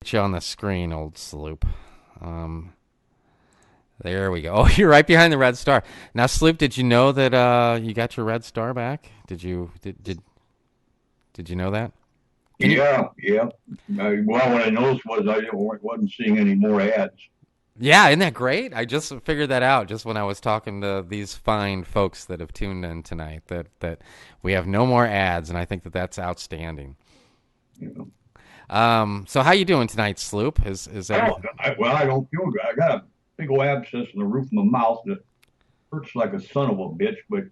Get you on the screen, old Sloop. Um, there we go. Oh, you're right behind the red star. Now, Sloop, did you know that you got your red star back? Did you know that? Can you? Yeah, yeah. Well, what I noticed was wasn't seeing any more ads. Yeah, isn't that great? I just figured that out just when I was talking to these fine folks that have tuned in tonight. That we have no more ads, and I think that that's outstanding. You know, So how you doing tonight, Sloop? Is everything? I don't feel good. I got a big old abscess in the roof of my mouth that hurts like a son of a bitch. But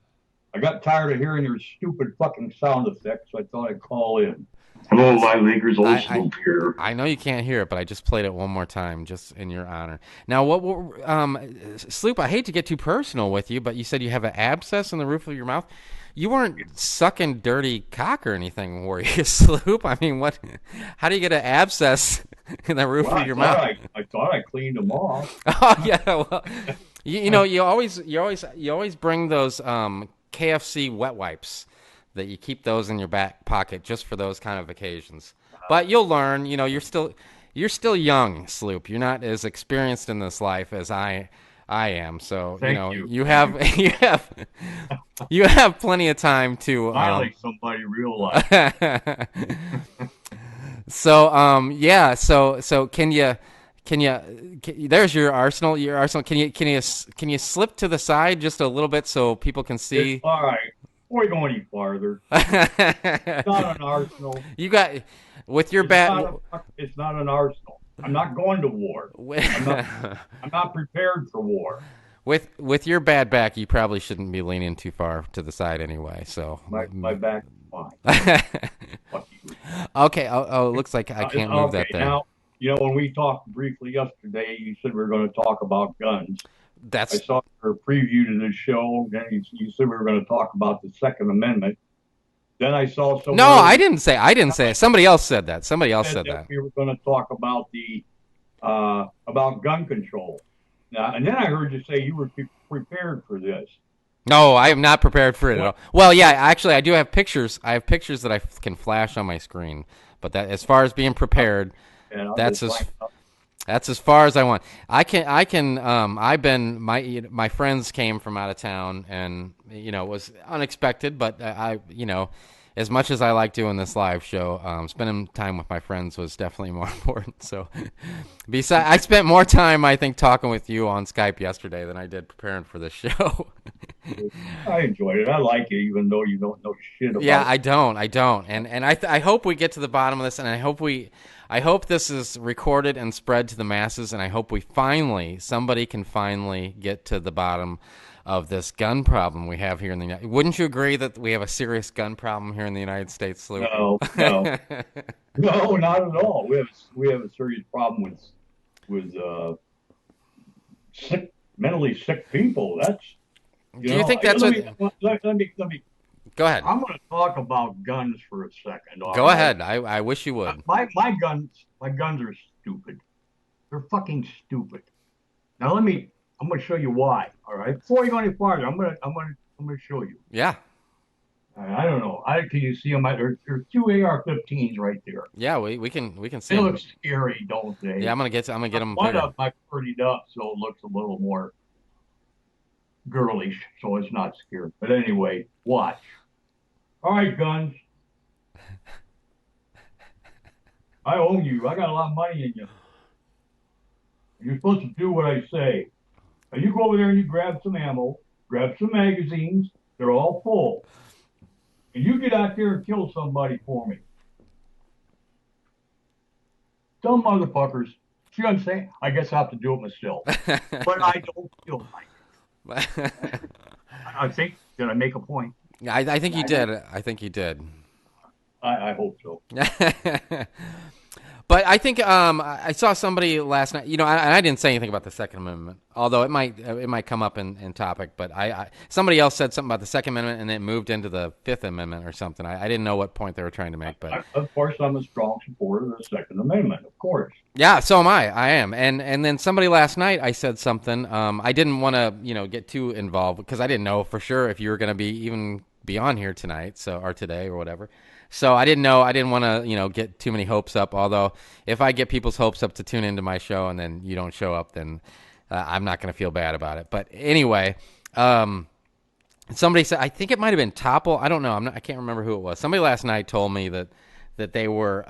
I got tired of hearing your stupid fucking sound effects, so I thought I'd call in. Hello, It's, my Lakers, old I, Sloop here. I know you can't hear it, but I just played it one more time, just in your honor. Now, Sloop? I hate to get too personal with you, but you said you have an abscess in the roof of your mouth. You weren't sucking dirty cock or anything, were you, Sloop? I mean, what? How do you get an abscess in the roof Well, of your mouth? I thought I cleaned them off. Oh yeah, well, you know, you always bring those KFC wet wipes that you keep those in your back pocket just for those kind of occasions. But you'll learn. You know, you're still young, Sloop. You're not as experienced in this life as I am. So you Thank know you. you Thank have you. you have plenty of time to. Finally, somebody realized. So yeah. So there's your arsenal. Can you slip to the side just a little bit so people can It's see? all right. Before we go any farther, it's not an arsenal. You got with your It's bat. not it's not an arsenal. I'm not going to war. I'm not I'm not prepared for war. With your bad back, you probably shouldn't be leaning too far to the side anyway. So, My back is fine. Fuck you. okay. Oh, it looks like I can't move Okay, that there. now when we talked briefly yesterday, you said we were going to talk about guns. I That's saw your preview to this show. Then you said we were going to talk about the Second Amendment. Then I saw no. somewhere I didn't say. I didn't say it. Somebody else said that. Somebody else said said that that. we were going to talk about the about gun control. Now, and then I heard you say you were prepared for this. No, I am not prepared for it at What? all. Well, yeah, actually, I do have pictures. I have pictures that I can flash on my screen. But that, as far as being prepared, And I'll go that's find as out. That's as far as I want. I've been my friends came from out of town, and it was unexpected, but as much as I like doing this live show, spending time with my friends was definitely more important. So, besides, I spent more time, I think, talking with you on Skype yesterday than I did preparing for this show. I enjoyed it. I like it, even though you don't know shit Yeah, about. I don't, and I hope we get to the bottom of this, and I hope this is recorded and spread to the masses, and I hope somebody can finally get to the bottom of this gun problem we have here in the United. Wouldn't you agree that we have a serious gun problem here in the United States, Sloop? No, no, no, not at all. We have a serious problem with sick, mentally sick people. That's Do you think that's let what? me let me. Go ahead. I'm going to talk about guns for a second. All Go right, ahead. I wish you would. my guns are stupid. They're fucking stupid. Now let me. I'm going to show you why. All right. Before we go any farther, I'm going to show you. Yeah. I don't know. Can you see them? There's two AR-15s right there. Yeah. We can see They look them. scary, don't Yeah. they? I'm gonna get them One bigger. of them I prettied up so it looks a little more girlish, so it's not scary. But anyway, watch. All right, guns. I own you. I got a lot of money in you. You're supposed to do what I say. Now you go over there and you grab some ammo, grab some magazines. They're all full. And you get out there and kill somebody for me. Some motherfuckers. See what I'm saying? I guess I have to do it myself. But I don't feel like it. I think, did I make a point? I think you I, did. I think you did. I hope so. But I think I saw somebody last night. I didn't say anything about the Second Amendment, although it might come up in topic. But somebody else said something about the Second Amendment, and it moved into the Fifth Amendment or something. I didn't know what point they were trying to make, but Of course, I'm a strong supporter of the Second Amendment. Of course. yeah, so am I. I am, and then somebody last night I said something. I didn't want to get too involved because I didn't know for sure if you were going to be on here tonight, or today or whatever. So I didn't know. I didn't want to, get too many hopes up. Although if I get people's hopes up to tune into my show and then you don't show up, then I'm not going to feel bad about it. But anyway, um, somebody said, I think it might have been Topple. I don't know. I can't remember who it was. Somebody last night told me that they were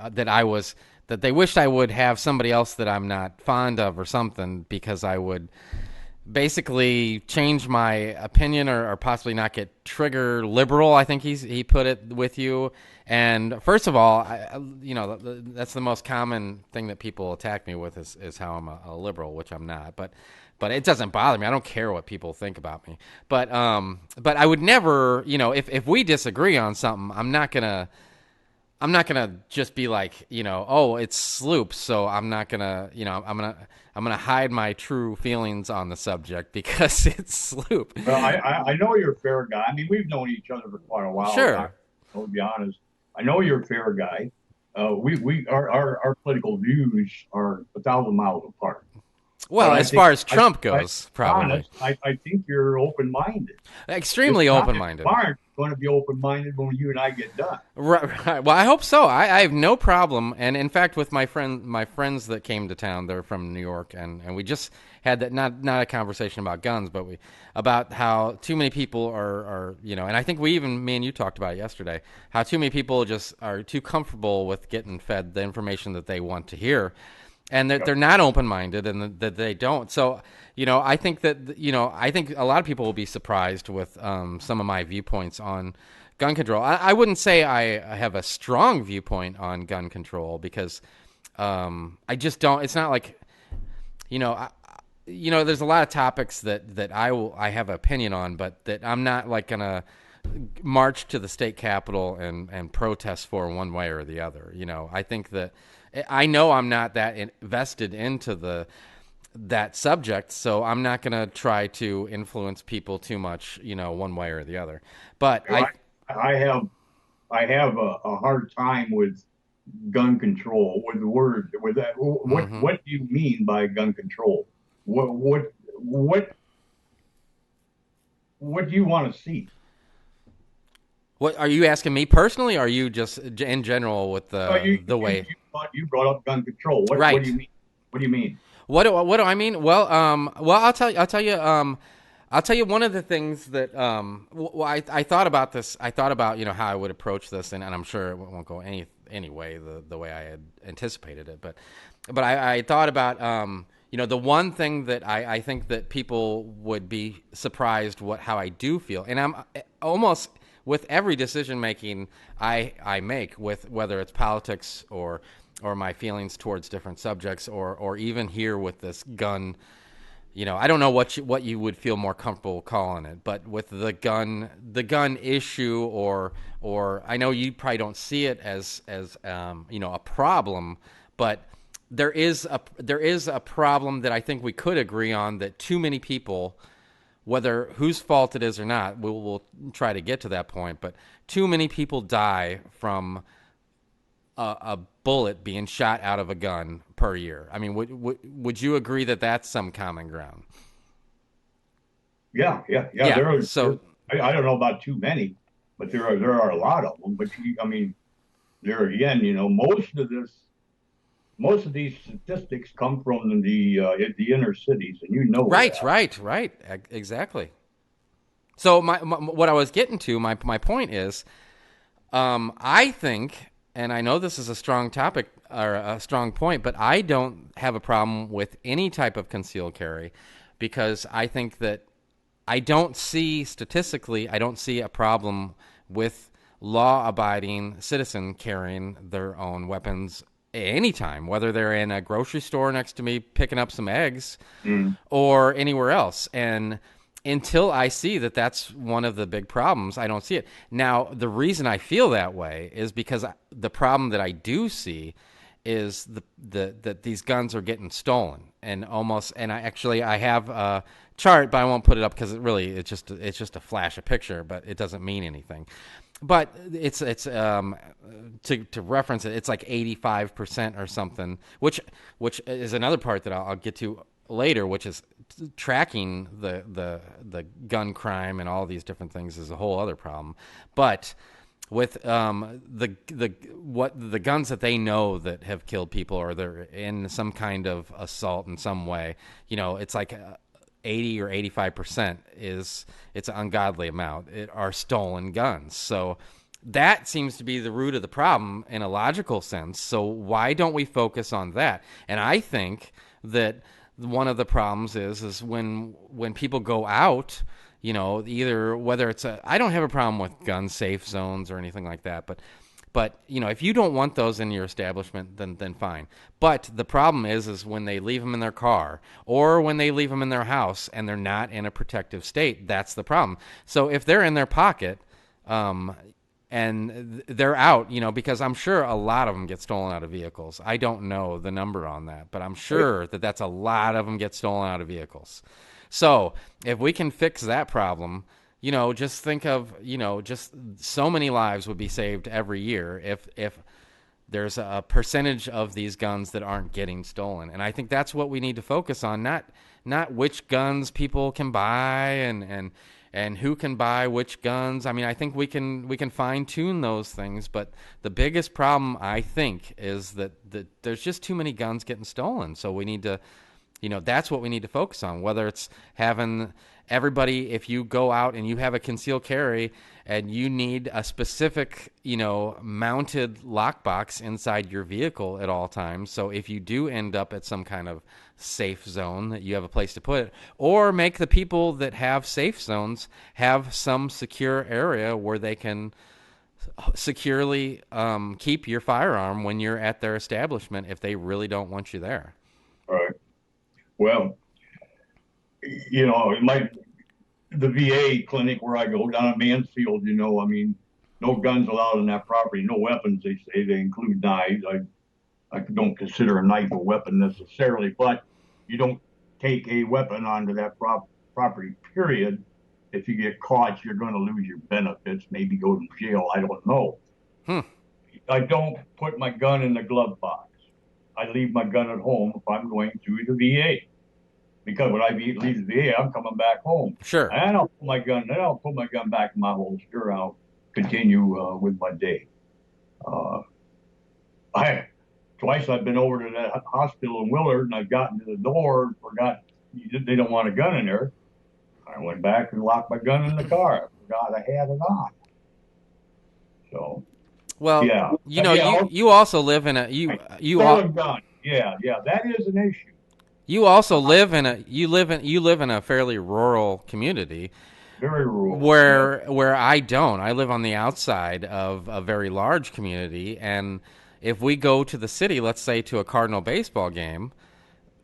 that they wished I would have somebody else that I'm not fond of or something, because I would basically change my opinion, or possibly not get trigger liberal. I think he put it with you. And first of all, that's the most common thing that people attack me with is how I'm a liberal, which I'm not. But it doesn't bother me. I don't care what people think about me. But I would never, if we disagree on something, I'm not gonna just be like, oh, it's Sloop, so I'm not gonna, I'm gonna hide my true feelings on the subject because it's Sloop. Well, I know you're a fair guy. I mean, we've known each other for quite a while, Sure. Doc. I'll be honest. I know you're a fair guy. Our political views are 1,000 miles apart. But Well, as far as Trump I, goes, probably honest, I think you're open-minded. It's extremely not, open-minded. aren't going to be open-minded when you and I get done. Right, right. Well, I hope so. I have no problem, and in fact, with my friends that came to town, they're from New York, and we just had that not a conversation about guns, but we about how too many people are and I think me and you talked about it yesterday, how too many people just are too comfortable with getting fed the information that they want to hear, and they're not open minded, and that they don't. So I think I think a lot of people will be surprised with some of my viewpoints on gun control. I wouldn't say I have a strong viewpoint on gun control, because I just don't. It's not like there's a lot of topics that I have an opinion on, but that I'm not like gonna march to the state capitol and protest for one way or the other. I think that I know I'm not that invested into that subject, so I'm not going to try to influence people too much, one way or the other. But You know, I have I have a hard time with gun control, with the word, with that. mhm. What do you mean by gun control? What what do you want to see? What are you asking me personally, or are you just in general with Oh, the way? you brought up gun control. What do Right. you mean? What do you mean? What do I mean? Well, I'll tell you one of the things that I thought about this. I thought about how I would approach this, and I'm sure it won't go any way the way I had anticipated it. But I thought about the one thing that I think that people would be surprised how I do feel, and I'm almost with every decision making I make, with whether it's politics or my feelings towards different subjects, or even here with this gun. I don't know what you would feel more comfortable calling it, but with the gun issue, or I know you probably don't see it as a problem, but there is a problem that I think we could agree on, that too many people, whether whose fault it is or not, we'll try to get to that point, but too many people die from a bullet being shot out of a gun per year. I mean, would you agree that that's some common ground? Yeah. Yeah. So I don't know about too many, but there are a lot of them. But I mean, there again, most of these statistics come from the inner cities, and you know right, that. right, exactly. So what I was getting to, my point is, I think, and I know this is a strong topic or a strong point, but I don't have a problem with any type of concealed carry, because I think that I don't see a problem with law-abiding citizen carrying their own weapons anytime, whether they're in a grocery store next to me picking up some eggs Mm. or anywhere else. And until I see that that's one of the big problems, I don't see it. Now, the reason I feel that way is because the problem that I do see is that these guns are getting stolen, and I have a chart, but I won't put it up because it's just a flash, a picture, but it doesn't mean anything. But it's to reference it, it's like 85% or something, which is another part that I'll get to later, which is tracking the gun crime and all these different things is a whole other problem. But with the guns that they know that have killed people, or they're in some kind of assault in some way. It's like 80 or 85% is it's an ungodly amount. It are stolen guns. So that seems to be the root of the problem in a logical sense. So why don't we focus on that? And I think that one of the problems is when people go out, either whether it's I don't have a problem with gun safe zones or anything like that, but if you don't want those in your establishment, then fine. But the problem is when they leave them in their car or when they leave them in their house and they're not in a protective state. That's the problem. So if they're in their pocket, and they're out, because I'm sure a lot of them get stolen out of vehicles. I don't know the number on that, but I'm sure that that's a lot of them get stolen out of vehicles. So if we can fix that problem, just think of, just so many lives would be saved every year if there's a percentage of these guns that aren't getting stolen. And I think that's what we need to focus on, not which guns people can buy and who can buy which guns. I mean, I think we can fine tune those things, but the biggest problem I think is that there's just too many guns getting stolen. So we need to, that's what we need to focus on. Whether it's having everybody, if you go out and you have a concealed carry and you need a specific, mounted lockbox inside your vehicle at all times. So if you do end up at some kind of safe zone, that you have a place to put it, or make the people that have safe zones have some secure area where they can securely keep your firearm when you're at their establishment if they really don't want you there. All right. Well, it might the VA clinic where I go down in Mansfield, I mean, no guns allowed on that property, no weapons. They say they include knives. I don't consider a knife a weapon necessarily, but you don't take a weapon onto that property, period. If you get caught, you're going to lose your benefits, maybe go to jail. I don't know. Hmm. I don't put my gun in the glove box. I leave my gun at home if I'm going to the VA. Because when I leave the VA, I'm coming back home. Sure. And I'll put my gun back in my holster. I'll continue with my day. Uh, I Twice I've been over to that hospital in Willard, and I've gotten to the door and forgot they don't want a gun in there. I went back and locked my gun in the car. I forgot I had it on. So, Well, yeah, you also live in a stolen gun. Yeah, that is an issue. you also live in a fairly rural community. Very rural. Where I don't. I live on the outside of a very large community, and if we go to the city, let's say to a Cardinal baseball game,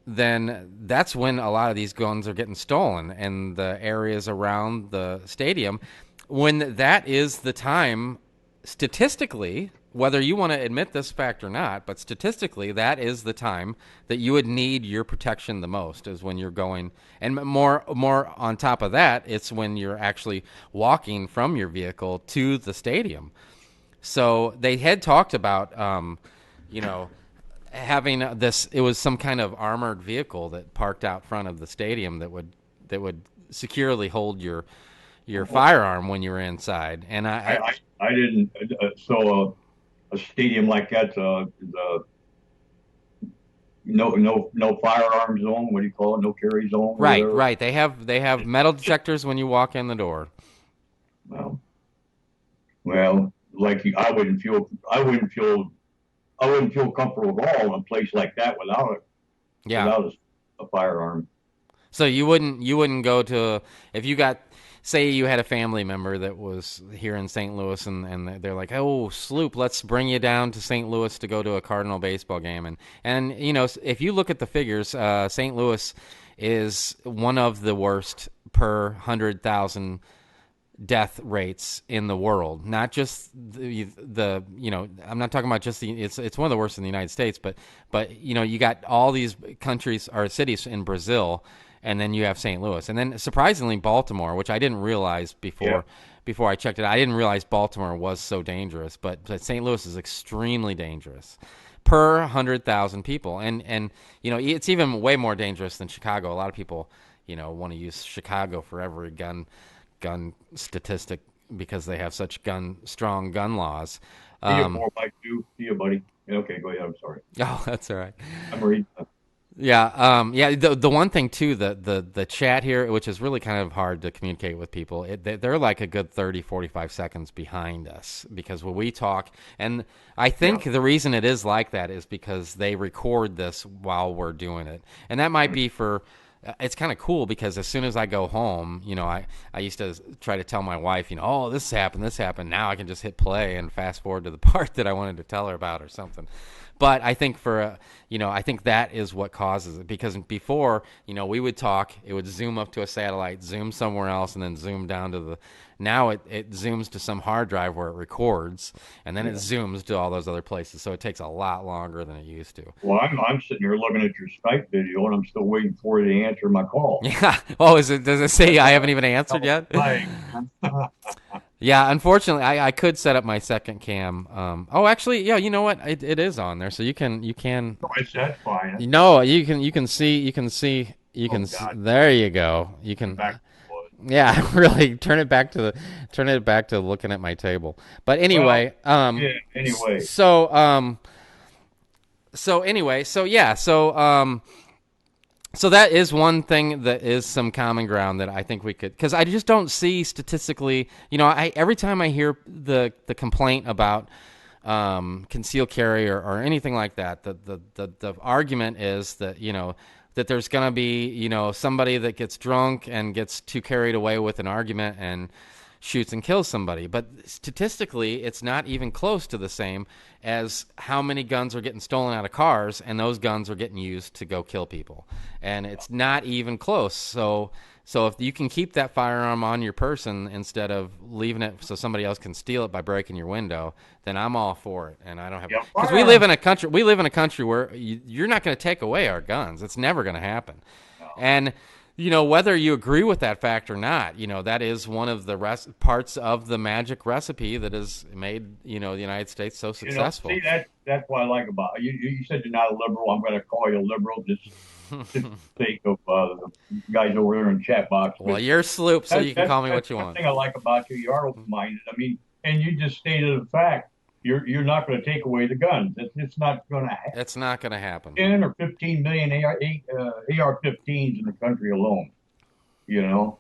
then that's when a lot of these guns are getting stolen, and the areas around the stadium, when that is the time, statistically, whether you want to admit this fact or not, but statistically, that is the time that you would need your protection the most, is when you're going. And more on top of that, it's when you're actually walking from your vehicle to the stadium. So they had talked about, having this. It was some kind of armored vehicle that parked out front of the stadium that would securely hold your firearm when you were inside. And I didn't. So a stadium like that's no firearm zone. What do you call it? No carry zone. Right. They have metal detectors when you walk in the door. Well, like I wouldn't feel comfortable at all in a place like that without a firearm. So you wouldn't go to, if you got, say you had a family member that was here in St. Louis and they're like, oh, Sloop, let's bring you down to St. Louis to go to a Cardinal baseball game. And if you look at the figures, St. Louis is one of the worst per 100,000 death rates in the world. Not just the I'm not talking about just it's one of the worst in the United States, but you got all these countries or cities in Brazil, and then you have St. Louis, and then surprisingly Baltimore, which I didn't realize before I checked it. I didn't realize Baltimore was so dangerous, but St. Louis is extremely dangerous per 100,000 people, and it's even way more dangerous than Chicago. A lot of people want to use Chicago for every gun statistic because they have such strong gun laws. See you, Um, 4x2. See you, buddy. Okay, go ahead. I'm sorry. oh, that's all right. I'm reading. Yeah, yeah. The one thing too, the chat here, which is really kind of hard to communicate with people, they're like a good 30, 45 seconds behind us because when we talk, and I Yeah. think the reason it is like that is because they record this while we're doing it, and that might be for. It's kind of cool because as soon as I go home, I used to try to tell my wife, oh, this happened, this happened. Now I can just hit play and fast forward to the part that I wanted to tell her about or something. But I think I think that is what causes it because before, we would talk, it would zoom up to a satellite, zoom somewhere else, and then zoom down to the. Now it zooms to some hard drive where it records, and then it zooms to all those other places. So it takes a lot longer than it used to. Well, I'm sitting here looking at your Skype video, and I'm still waiting for you to answer my call. Yeah. Oh, is it? Does it say I haven't even answered Oh, yet? like, Yeah. Unfortunately, I could set up my second cam. Oh, actually, yeah. You know what? It is on there, so you can. that's fine. No, you can. Oh God, There you go. You I'm can. back. Was. Yeah, really turn it back to looking at my table. But Well, anyway, yeah. Anyway, so yeah, so that is one thing that is some common ground that I think we could, because I just don't see statistically. I every time I hear the complaint about concealed carry or anything like that, the argument is that that there's going to be somebody that gets drunk and gets too carried away with an argument and shoots and kills somebody. But statistically, it's not even close to the same as how many guns are getting stolen out of cars, and those guns are getting used to go kill people. And it's not even close. So if you can keep that firearm on your person instead of leaving it so somebody else can steal it by breaking your window, then I'm all for it. And I don't have, yeah, because we live in a country where you're not going to take away our guns. It's never going to happen. And whether you agree with that fact or not, that is one of the parts of the magic recipe that has made, the United States so successful. see that's what I like about you. You said you're not a liberal. I'm going to call you a liberal just for the sake of the guys over there in the chat box. Well, But you're Sloop, so you can call me that's what you one want. thing I like about you. You are open-minded. I mean, and you just stated a fact. You're not going to take away the guns. It's not going to happen. It's not going to happen. 10 or 15 million AR-15s in the country alone. You know.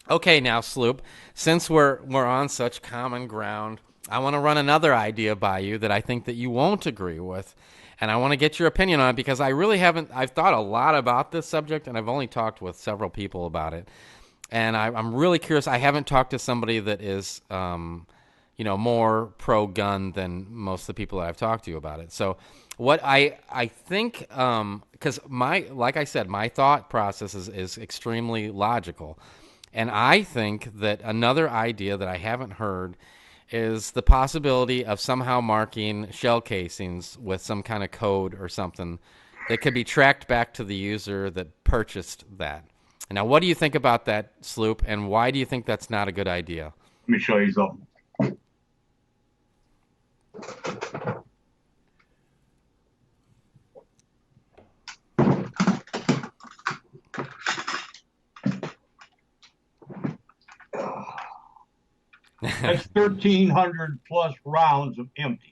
Okay, now Sloop, since we're on such common ground, I want to run another idea by you that I think that you won't agree with, and I want to get your opinion on it because I really haven't. I've thought a lot about this subject, and I've only talked with several people about it, and I'm really curious. I haven't talked to somebody that is, more pro-gun than most of the people that I've talked to about it. So, what I think, because like I said, my thought process is extremely logical. And I think that another idea that I haven't heard is the possibility of somehow marking shell casings with some kind of code or something that could be tracked back to the user that purchased that. Now, what do you think about that, Sloop, and why do you think that's not a good idea? Let me show you something. That's 1,300 plus rounds of empties.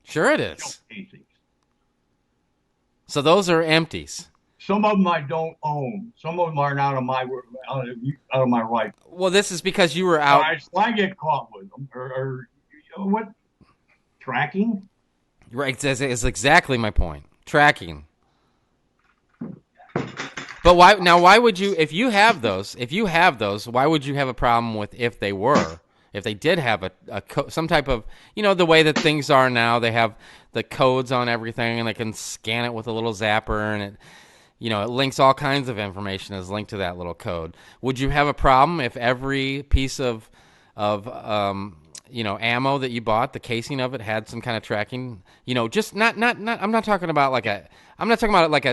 Sure it is. So those are empties. Some of them I don't own. Some of them are out of my right. Well, this is because you were All out. right, so I get caught with them, or what? Tracking? Right, is exactly my point. Tracking. But why now? Why would you, if you have those? If you have those, why would you have a problem with if they did have some type of, the way that things are now? They have the codes on everything, and they can scan it with a little zapper, and it links all kinds of information is linked to that little code. Would you have a problem if every piece of ammo that you bought, the casing of it had some kind of tracking? Just not. I'm not talking about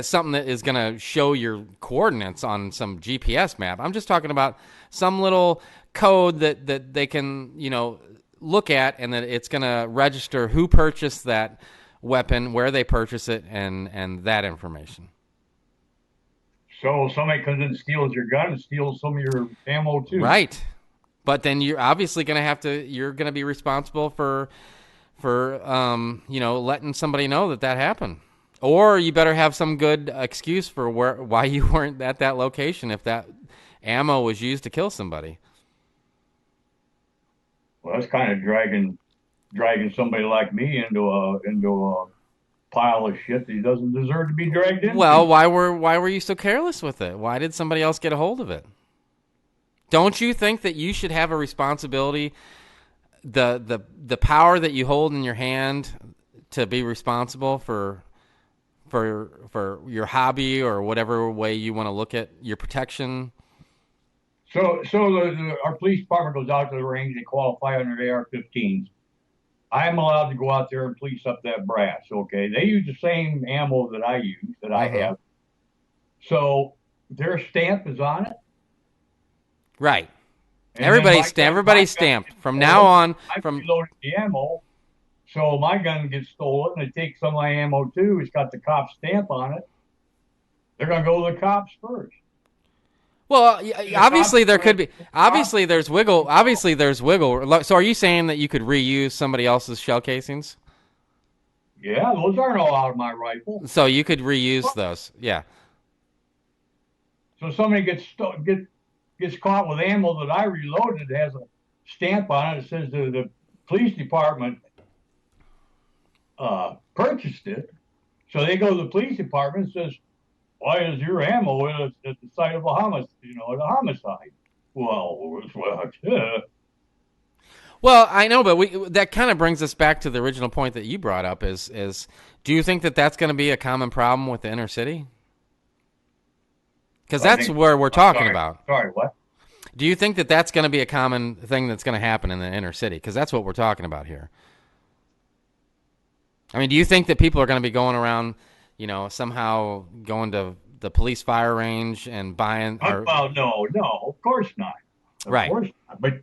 something that is going to show your coordinates on some GPS map. I'm just talking about some little code that they can, look at, and that it's going to register who purchased that weapon, where they purchase it, and that information. So somebody comes in and steals your gun and steals some of your ammo too. Right. But then you're obviously going to have to. You're going to be responsible for letting somebody know that happened. Or you better have some good excuse for why you weren't at that location if that ammo was used to kill somebody. Well, that's kind of dragging somebody like me into a pile of shit that he doesn't deserve to be dragged Well, into. why were you so careless with it? Why did somebody else get a hold of it? Don't you think that you should have a responsibility, the power that you hold in your hand, to be responsible for your hobby or whatever way you want to look at your protection? So our police department goes out to the range. They qualify under AR-15s. I am allowed to go out there and police up that brass. Okay, they use the same ammo that I use, that I Uh-huh. have. So their stamp is on it, Right. and then Everybody's my gun stamped gets from now stolen. on. I From reloaded the ammo, so my gun gets stolen. They take some of my ammo too. It's got the cop stamp on it. They're gonna go to the cops first. Well, And the cops obviously are there gonna, could be. the cops Obviously, are there's gonna wiggle. go. Obviously, there's wiggle. So, are you saying that you could reuse somebody else's shell casings? Yeah, those aren't all out of my rifle. So you could reuse those. Yeah. So somebody gets caught with ammo that I reloaded. It has a stamp on it. It says the police department purchased it. So they go to the police department and says, "Why is your ammo at the site of a homicide? At a homicide?" Yeah. Well, I know, but that kind of brings us back to the original point that you brought up. Is do you think that that's going to be a common problem with the inner city? Because I that's think. where we're I'm talking sorry. about. Sorry, what? Do you think that that's going to be a common thing that's going to happen in the inner city? Because that's what we're talking about here. I mean, do you think that people are going to be going around, somehow going to the police fire range and buying? Or Well, no, no, of course not. Of right? course not. But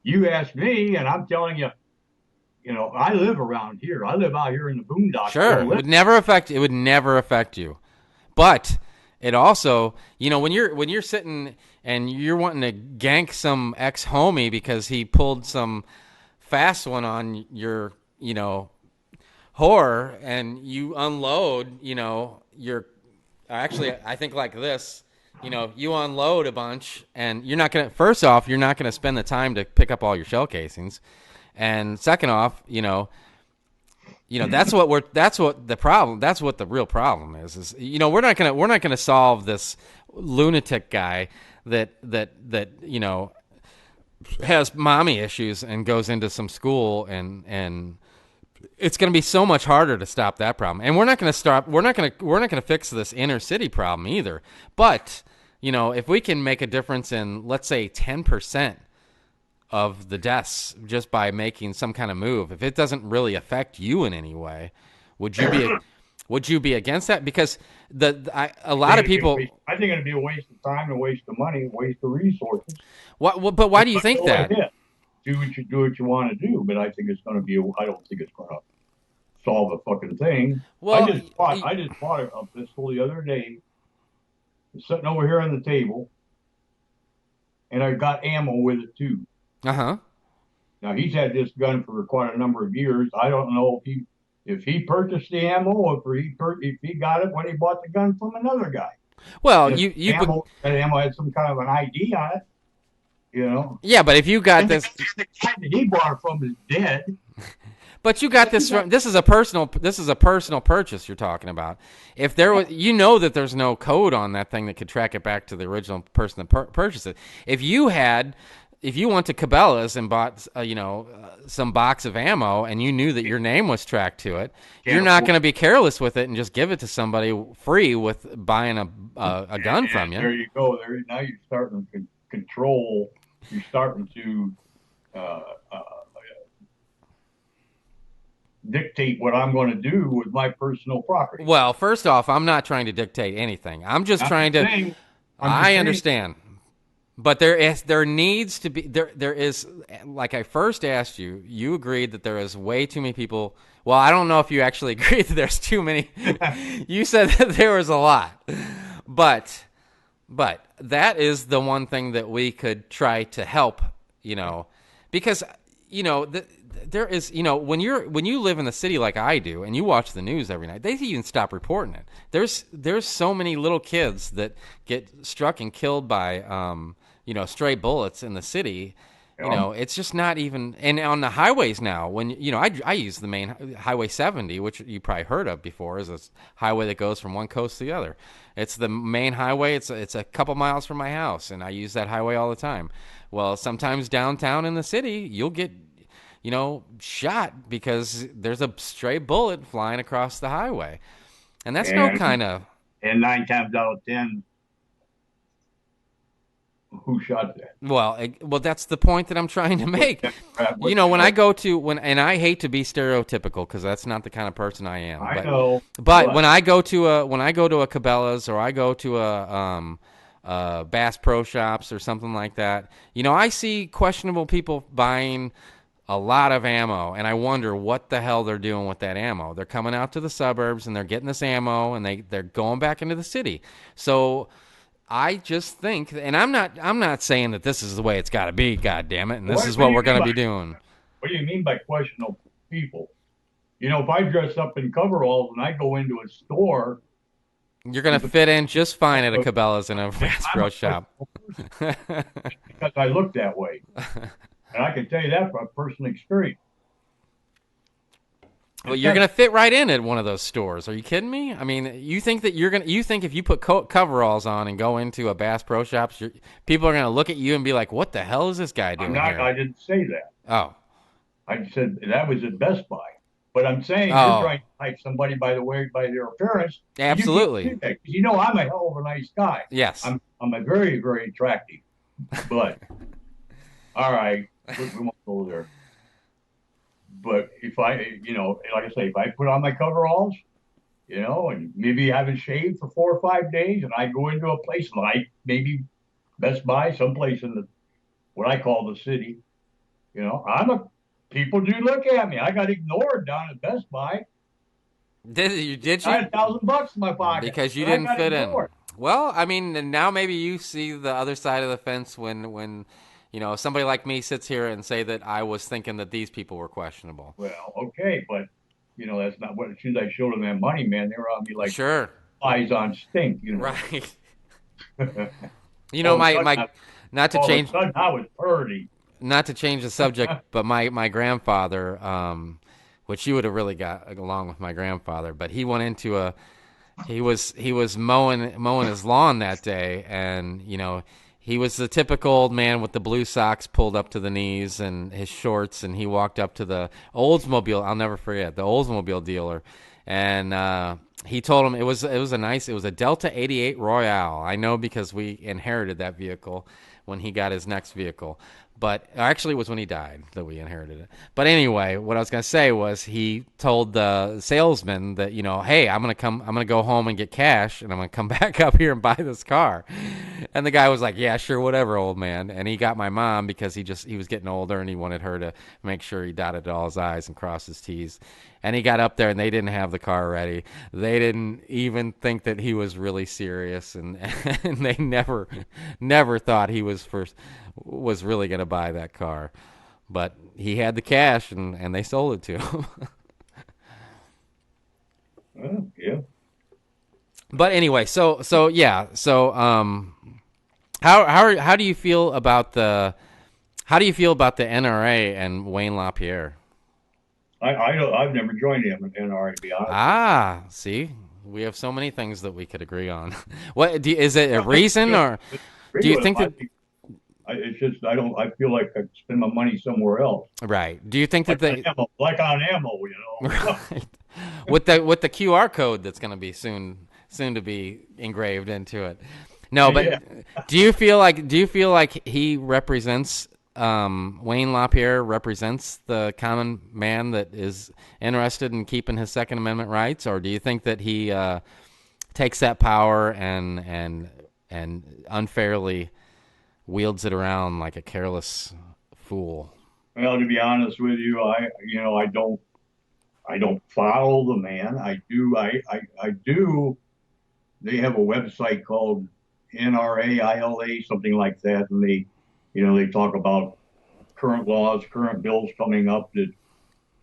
you asked me, and I'm telling you, I live around here. I live out here in the boondocks. Sure, it would never affect. It would never affect you, but it also, when you're sitting and you're wanting to gank some ex homie because he pulled some fast one on your, whore, and you unload, your actually, I think like this. You unload a bunch, and you're not gonna. First off, you're not gonna spend the time to pick up all your shell casings, and second off, that's what the problem. That's what the real problem is. We're not gonna solve this lunatic guy that has mommy issues and goes into some school, and it's going to be so much harder to stop that problem. And we're not going to fix this inner city problem either. But, if we can make a difference in, let's say, 10% of the deaths just by making some kind of move, if it doesn't really affect you in any way, would you be against that? Because a lot of people. I think it'd be a waste of time, a waste of money, a waste of resources. But why do you think Go that? ahead. Do what you want to do, but I think it's going to be. I don't think it's going to solve a fucking thing. Well, I just bought a pistol the other day. It's sitting over here on the table, and I got ammo with it too. Uh-huh. Now he's had this gun for quite a number of years. I don't know if he purchased the ammo or if he got it when he bought the gun from another guy. Well, And that ammo had some kind of an ID on it. Yeah, but if you got And this, the guy that he bought it from is dead. but you got this from. This is a personal purchase you're talking about. If there was, that there's no code on that thing that could track it back to the original person that purchased it. If you went to Cabela's and bought, some box of ammo, and you knew that your name was tracked to it, you're not going to be careless with it and just give it to somebody free with buying a gun from you. There you go. Now you're starting to control. You're starting to dictate what I'm going to do with my personal property. Well, first off, I'm not trying to dictate anything. I'm just trying to. I understand. But there needs to be there is, like I first asked you, you agreed that there is way too many people. Well, I don't know if you actually agreed that there's too many. You said that there was a lot. But that is the one thing that we could try to help, you know, because there is, when you live in the city like I do and you watch the news every night, they even stop reporting it. There's so many little kids that get struck and killed by stray bullets in the city. It's just not even. And on the highways now, when I use the main highway 70, which you probably heard of before, is a highway that goes from one coast to the other. It's the main highway. It's a couple miles from my house, and I use that highway all the time. Well, sometimes downtown in the city, you'll get shot because there's a stray bullet flying across the highway, and that's no And kind of. and 9 times out of 10, who shot that? Well, that's the point that I'm trying to make. When I go to and I hate to be stereotypical because that's not the kind of person I am. I know, But when I go to a Cabela's or I go to Bass Pro Shops or something like that, I see questionable people buying a lot of ammo, and I wonder what the hell they're doing with that ammo. They're coming out to the suburbs and they're getting this ammo, and they're going back into the city. So I just think, and I'm not saying that this is the way it's got to be, God damn it, and this is what do what you we're mean going to by be doing. what do you mean by questionable people? If I dress up in coveralls and I go into a store, You're going to with fit in just fine at a a, Cabela's and a Bass I'm Pro a Shop. questionable person because I look that way, and I can tell you that from personal experience. Well, It's you're got going to fit right in at one of those stores. Are you kidding me? I mean, you think if you put coveralls on and go into a Bass Pro Shops, people are going to look at you and be like, "What the hell is this guy I'm doing not. here?" I didn't say that. Oh, I said that was at Best Buy. But I'm saying you're oh, trying to hype somebody by their appearance, and you can't do absolutely, that because I'm a hell of a nice guy. yes. I'm a very very attractive. But all right, we won't go there. But if like I say, if I put on my coveralls, and maybe I haven't shaved for 4 or 5 days, and I go into a place like maybe Best Buy, someplace in the what I call the city, I'm a people do look at me. I got ignored down at Best Buy. Did I had you? $1,000 in my pocket, Because you and I didn't got fit in. ignored. Well, I mean, now maybe you see the other side of the fence when somebody like me sits here and say that I was thinking that these people were questionable. Well, okay, but that's not what. As soon as I showed them that money, man, they were on me like Sure. flies on stink. Right. All of a My sudden, not to all of a change sudden, I was purdy. the subject, but my grandfather, which you would have really got along with my grandfather, but he went into he was mowing his lawn that day, and he was the typical old man with the blue socks pulled up to the knees and his shorts, and he walked up to the Oldsmobile. I'll never forget the Oldsmobile dealer, and he told him it was a Delta 88 Royale. I know because we inherited that vehicle when he got his next vehicle. But actually, it was when he died that we inherited it. But anyway, what I was going to say was he told the salesman that, hey, I'm going to go home and get cash, and I'm going to come back up here and buy this car. And the guy was like, yeah, sure, whatever, old man. And he got my mom because he was getting older and he wanted her to make sure he dotted all his I's and crossed his T's. And he got up there and they didn't have the car ready. They didn't even think that he was really serious, and and they never thought he was really going to buy that car. But he had the cash, and they sold it to him. Yeah. But anyway, so yeah, so how do you feel about the NRA and Wayne LaPierre? I've never joined him in NRA, to be honest with Ah, see, we have so many things that we could agree on. Is it a reason, you. or I do agree you with him. think that? It's just I don't. I feel like I spend my money somewhere else, Right? Do you think that like on ammo, right, with the QR code that's going to be soon to be engraved into it? No, but Yeah. do you feel like he represents Wayne LaPierre represents the common man that is interested in keeping his Second Amendment rights, or do you think that he takes that power and unfairly wields it around like a careless fool? Well, to be honest with you, I don't follow the man. I do. They have a website called NRAILA, something like that, and they talk about current laws, current bills coming up that,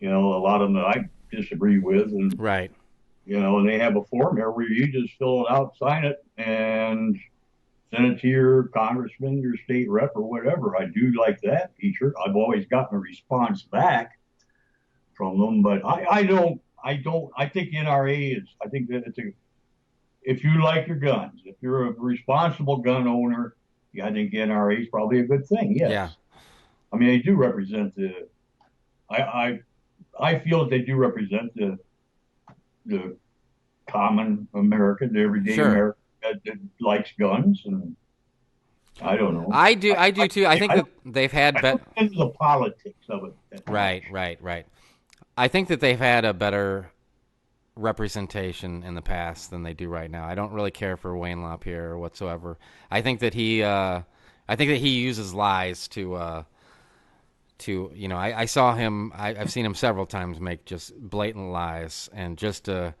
a lot of them that I disagree with. And, Right. and they have a form there where you just fill it out, sign it, and send it to your congressman, your state rep, or whatever. I do like that feature. I've always gotten a response back from them, but I think NRA is, I think that if you like your guns, if you're a responsible gun owner, yeah, I think NRA is probably a good thing. Yeah. Yes. I mean, they do represent I, I, I feel that they do represent the common American, the everyday Sure. American that likes guns. And I don't know. I do too. I think I that don't, they've had I don't get into the politics of it that right, much. right, right. I think that they've had a better representation in the past than they do right now. I don't really care for Wayne LaPierre whatsoever. I think that he uses lies to I saw him. I've seen him several times make just blatant lies and just to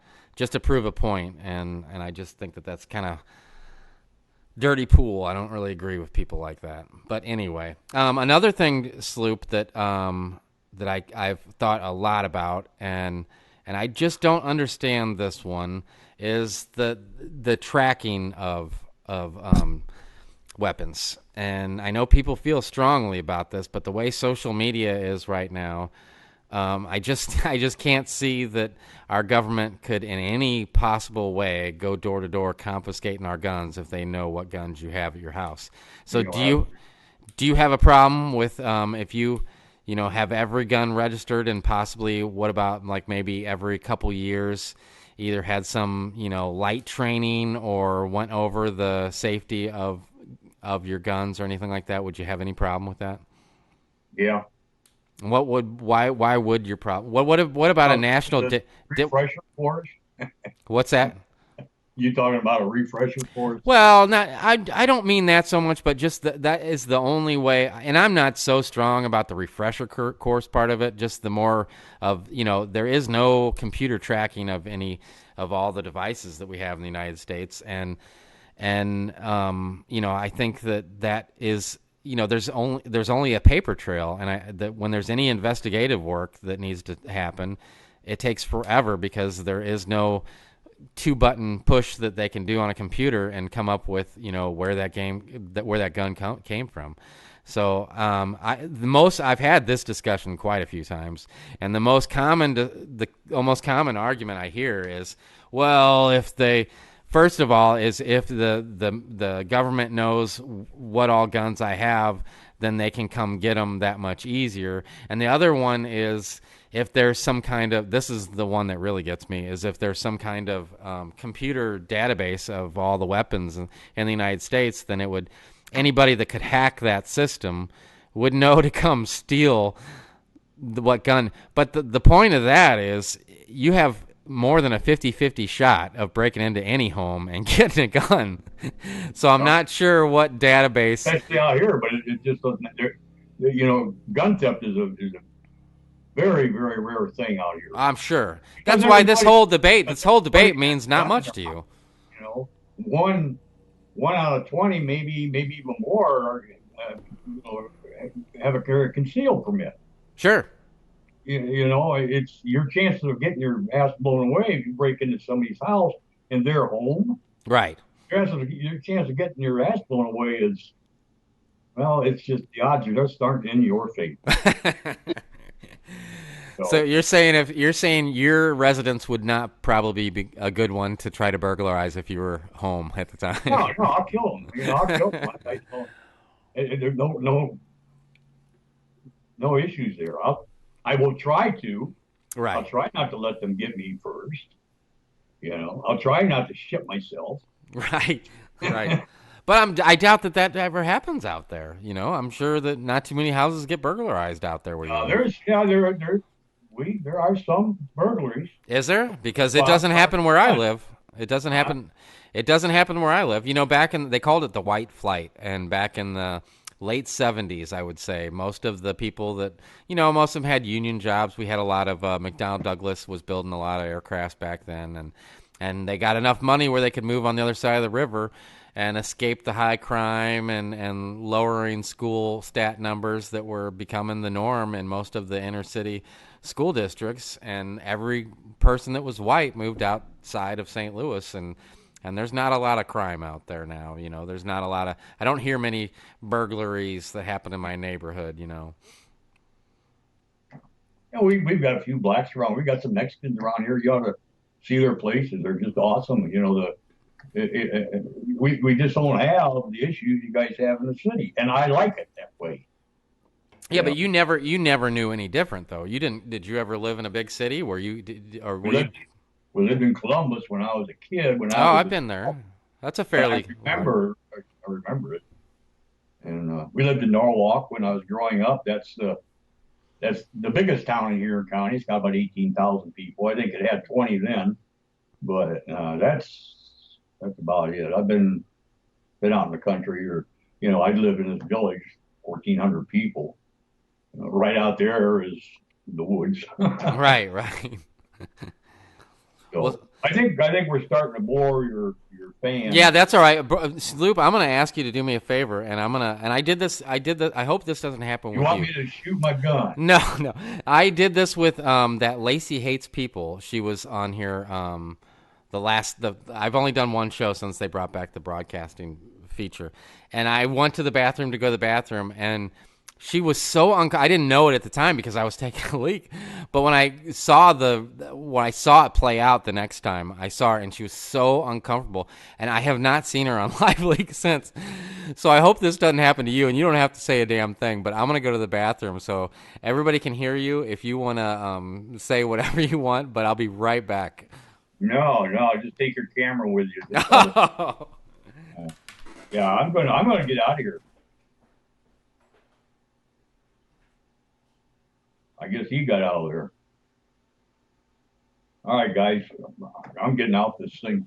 prove a point, and I just think that that's kind of dirty pool. I don't really agree with people like that. But anyway, another thing, Sloop, that I've thought a lot about, and I just don't understand this one, is the tracking of weapons. And I know people feel strongly about this, but the way social media is right now, I just I just can't see that our government could in any possible way go door to door confiscating our guns if they know what guns you have at your house. So You know, I, do you have a problem with if you have every gun registered, and possibly what about like maybe every couple years either had some light training or went over the safety of your guns or anything like that? Would you have any problem with that? yeah. Why would your problem? What about a national The refresher course. what's that? You talking about a refresher course? Well, not I don't mean that so much, but just that is the only way. And I'm not so strong about the refresher course part of it. Just the more of there is no computer tracking of any of all the devices that we have in the United States, and I think that is there's only a paper trail, and that when there's any investigative work that needs to happen, it takes forever because there is no two-button push that they can do on a computer and come up with where that gun came from. So I've had this discussion quite a few times, and the almost common argument I hear is, well, first of all, is if the government knows what all guns I have, then they can come get them that much easier. And the other one is if there's some kind of, this is the one that really gets me, is if there's some kind of computer database of all the weapons in the United States, then anybody that could hack that system would know to come steal what gun. But the point of that is you have more than a 50-50 shot of breaking into any home and getting a gun. So I'm not sure what database. Especially out here, but it just doesn't. Gun theft is a very, very rare thing out here. I'm sure. Because That's why everybody, this whole debate has means a not gun in much their to house. you. One out of 20, maybe even more, have a concealed permit. Sure. It's your chances of getting your ass blown away if you break into somebody's house in their home. Right. Your chance of getting your ass blown away is, well, it's just the odds are just aren't in your favor. So you're saying your residence would not probably be a good one to try to burglarize if you were home at the time. No, I'll kill them. I'll kill them. There's no issues there. I will try to. I'll Right. try not to let them get me first. I'll try not to shit myself. Right. Right. But I doubt that ever happens out there. I'm sure that not too many houses get burglarized out there where you live. There are some burglaries. Is there? Because it Well, doesn't happen where I uh, live. It doesn't happen. It doesn't happen where I live. They called it the white flight, and back in the late 70s, I would say most of the people that most of them had union jobs. We had a lot of McDonnell Douglas was building a lot of aircrafts back then, and they got enough money where they could move on the other side of the river. and escape the high crime and lowering school stat numbers that were becoming the norm in most of the inner city school districts. And every person that was white moved outside of St. Louis, and there's not a lot of crime out there now. There's not a lot of. I don't hear many burglaries that happen in my neighborhood. We've got a few blacks around. We got some Mexicans around here. You ought to see their places. They're just awesome. We just don't have the issues you guys have in the city, and I like it that way. Yeah, You but know, you never knew any different though. You didn't. Did you ever live in a big city? Or we were you? lived we lived in Columbus when I was a kid. When I Oh, was, I've been there. That's a but I fairly large. remember, I remember it. And we lived in Norwalk when I was growing up. That's the biggest town in here in county. It's got about 18,000 people. I think it had 20 then, but that's about it. I've been out in the country, or I live in this village, 1,400 people. Right out there is the woods. Right, right. Well, So I think we're starting to bore your yeah, fans. that's all right. Sloop, I'm gonna ask you to do me a favor, and I did this. I did that. I hope this doesn't happen You with want you. me to shoot my gun? No, no. I did this with that Lacey Hates People. She was on here the I've only done one show since they brought back the broadcasting feature. And I went to the bathroom to go to the bathroom, and she was so I didn't know it at the time because I was taking a leak. But when I saw it play out the next time, I saw her and she was so uncomfortable, and I have not seen her on live leak since. So I hope this doesn't happen to you, and you don't have to say a damn thing. But I'm gonna go to the bathroom so everybody can hear you if you want to say whatever you want. But I'll be right back. No, no. Just take your camera with you. Yeah, I'm gonna get out of here. I guess he got out of there. All right, guys, I'm getting out this thing.